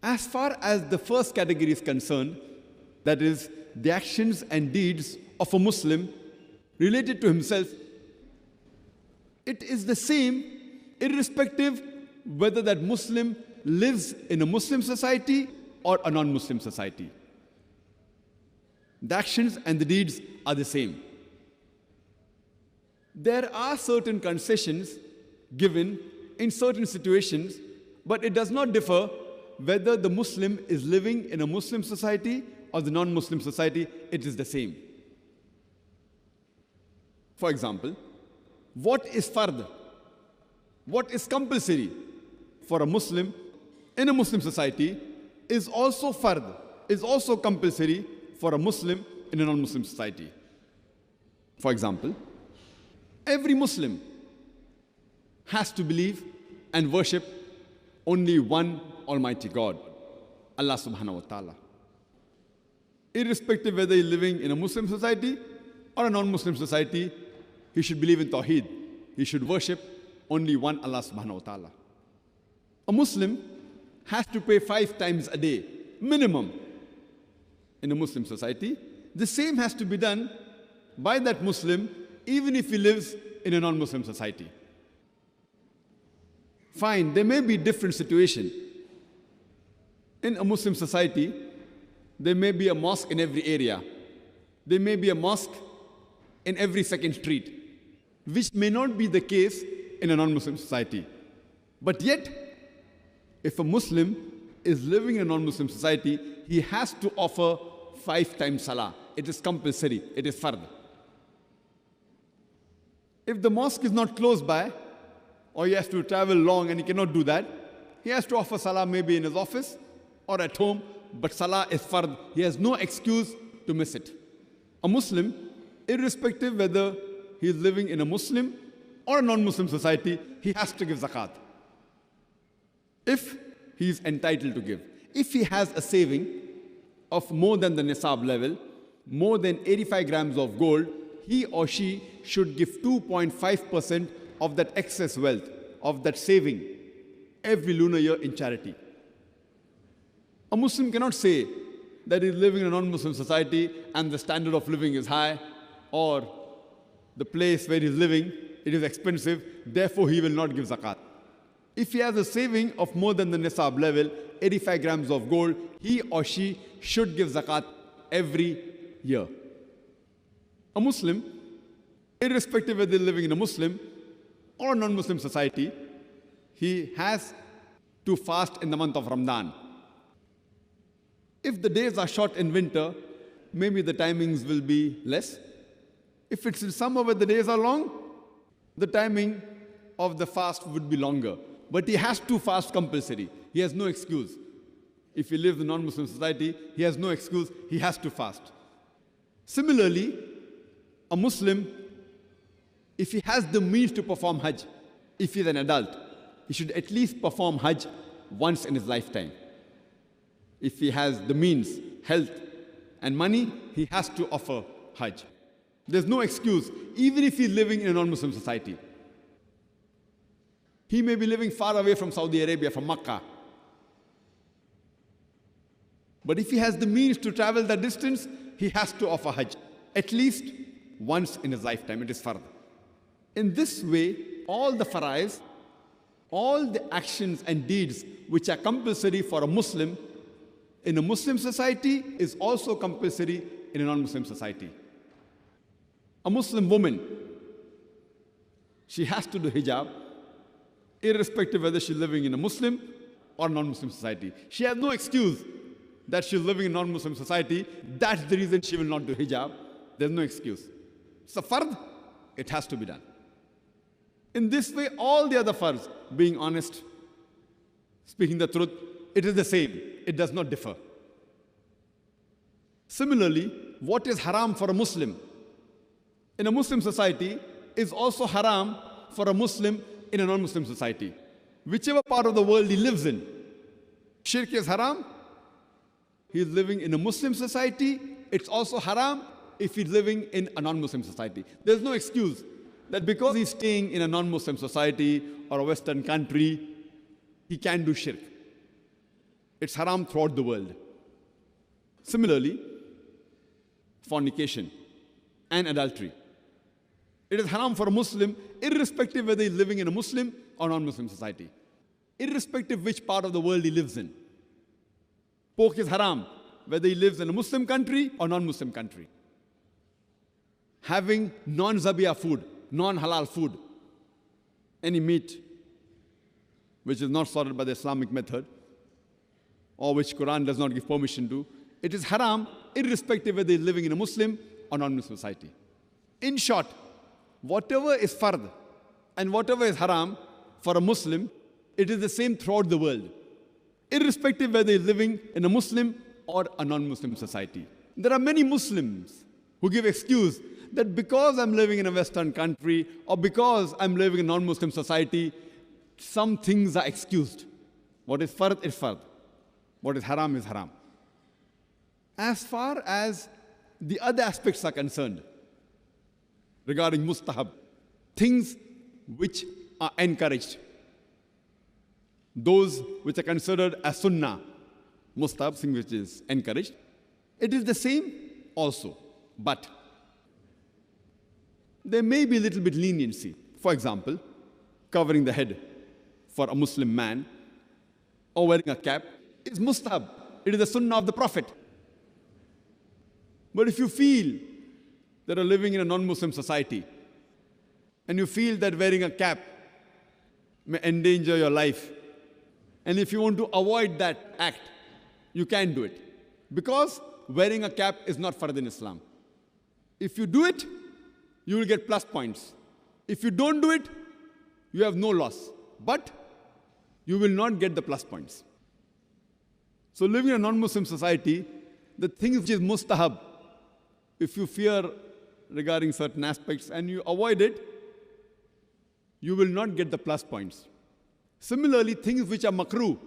As far as the first category is concerned, that is, the actions and deeds of a Muslim related to himself, it is the same irrespective whether that Muslim lives in a Muslim society or a non-Muslim society. The actions and the deeds are the same. There are certain concessions given in certain situations, but it does not differ whether the Muslim is living in a Muslim society or the non-Muslim society. It is the same. For example, what is fard? What is compulsory for a Muslim in a Muslim society is also fard, is also compulsory for a Muslim in a non-Muslim society. For example, every Muslim has to believe and worship only one Almighty God, Allah subhanahu wa ta'ala. Irrespective whether he's living in a Muslim society or a non-Muslim society, he should believe in Tawheed. He should worship only one Allah subhanahu wa ta'ala. A Muslim has to pray 5 times a day, minimum, in a Muslim society. The same has to be done by that Muslim even if he lives in a non-Muslim society. Fine, there may be different situations. In a Muslim society, there may be a mosque in every area. There may be a mosque in every second street, which may not be the case in a non-Muslim society. But yet, if a Muslim is living in a non-Muslim society, he has to offer 5 times salah. It is compulsory. It is fard. If the mosque is not close by, or he has to travel long and he cannot do that, he has to offer salah maybe in his office or at home, but salah is fard. He has no excuse to miss it. A Muslim, irrespective whether he is living in a Muslim or a non-Muslim society, he has to give zakat. If he is entitled to give. If he has a saving of more than the nisab level, more than 85 grams of gold, he or she should give 2.5% of that excess wealth, of that saving, every lunar year in charity. A Muslim cannot say that he is living in a non-Muslim society and the standard of living is high, or the place where he is living, it is expensive, therefore he will not give zakat. If he has a saving of more than the nisab level, 85 grams of gold, he or she should give zakat every year. A Muslim, irrespective whether they're living in a Muslim or non-Muslim society, he has to fast in the month of Ramadan. If the days are short in winter, maybe the timings will be less. If it's in summer where the days are long, the timing of the fast would be longer. But he has to fast compulsory. He has no excuse. If he lives in a non-Muslim society, he has no excuse. He has to fast. Similarly, a Muslim, if he has the means to perform Hajj, if he's an adult, he should at least perform Hajj once in his lifetime. If he has the means, health, and money, he has to offer Hajj. There's no excuse, even if he's living in a non-Muslim society. He may be living far away from Saudi Arabia, from Makkah. But if he has the means to travel that distance, he has to offer Hajj, at least once in his lifetime. It is fard. In this way, all the farais, all the actions and deeds which are compulsory for a Muslim in a Muslim society is also compulsory in a non-Muslim society. A Muslim woman, she has to do hijab, irrespective whether she's living in a Muslim or non-Muslim society. She has no excuse that she's living in a non-Muslim society. That's the reason she will not do hijab. There's no excuse. It's a fard. It has to be done. In this way, all the other fards, being honest, speaking the truth, it is the same. It does not differ. Similarly, what is haram for a Muslim in a Muslim society is also haram for a Muslim in a non-Muslim society. Whichever part of the world he lives in, shirk is haram. He is living in a Muslim society. It's also haram if he's living in a non-Muslim society. There's no excuse that because he's staying in a non-Muslim society or a Western country, he can do shirk. It's haram throughout the world. Similarly, fornication and adultery. It is haram for a Muslim, irrespective whether he's living in a Muslim or non-Muslim society, irrespective which part of the world he lives in. Pork is haram, whether he lives in a Muslim country or non-Muslim country. Having non-zabiyah food, non-halal food, any meat which is not slaughtered by the Islamic method, or which Quran does not give permission to, it is haram, irrespective whether he's living in a Muslim or non-Muslim society. In short, whatever is fard and whatever is haram for a Muslim, it is the same throughout the world, irrespective whether he's living in a Muslim or a non-Muslim society. There are many Muslims who give excuse that because I'm living in a Western country or because I'm living in a non-Muslim society, some things are excused. What is fard is fard. What is haram is haram. As far as the other aspects are concerned, regarding mustahab, things which are encouraged, those which are considered as sunnah, mustahab, thing which is encouraged, it is the same also. But there may be a little bit leniency. For example, covering the head for a Muslim man or wearing a cap is mustahab. It is the sunnah of the Prophet. But if you feel that you're living in a non-Muslim society and you feel that wearing a cap may endanger your life, and if you want to avoid that act, you can do it. Because wearing a cap is not fard in Islam. If you do it, you will get plus points. If you don't do it, you have no loss. But you will not get the plus points. So living in a non-Muslim society, the thing which is mustahab, if you fear regarding certain aspects and you avoid it, you will not get the plus points. Similarly, things which are makruh,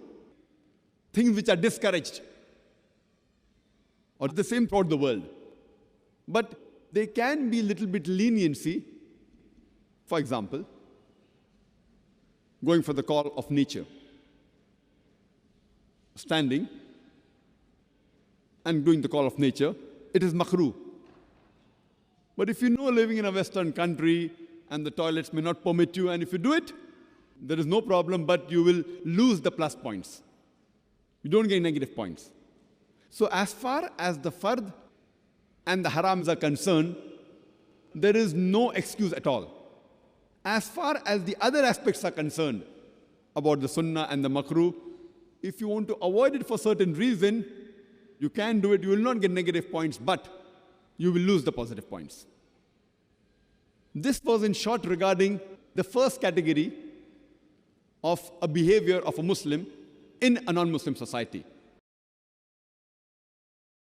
things which are discouraged, are the same throughout the world. But there can be a little bit leniency. For example, going for the call of nature, standing and doing the call of nature, it is makruh. But if you know living in a Western country and the toilets may not permit you, and if you do it, there is no problem, but you will lose the plus points. You don't get negative points. So as far as the fard and the harams are concerned, there is no excuse at all. As far as the other aspects are concerned, about the sunnah and the makruh, if you want to avoid it for certain reason, you can do it. You will not get negative points, but you will lose the positive points. This was in short regarding the first category of a behavior of a Muslim in a non-Muslim society.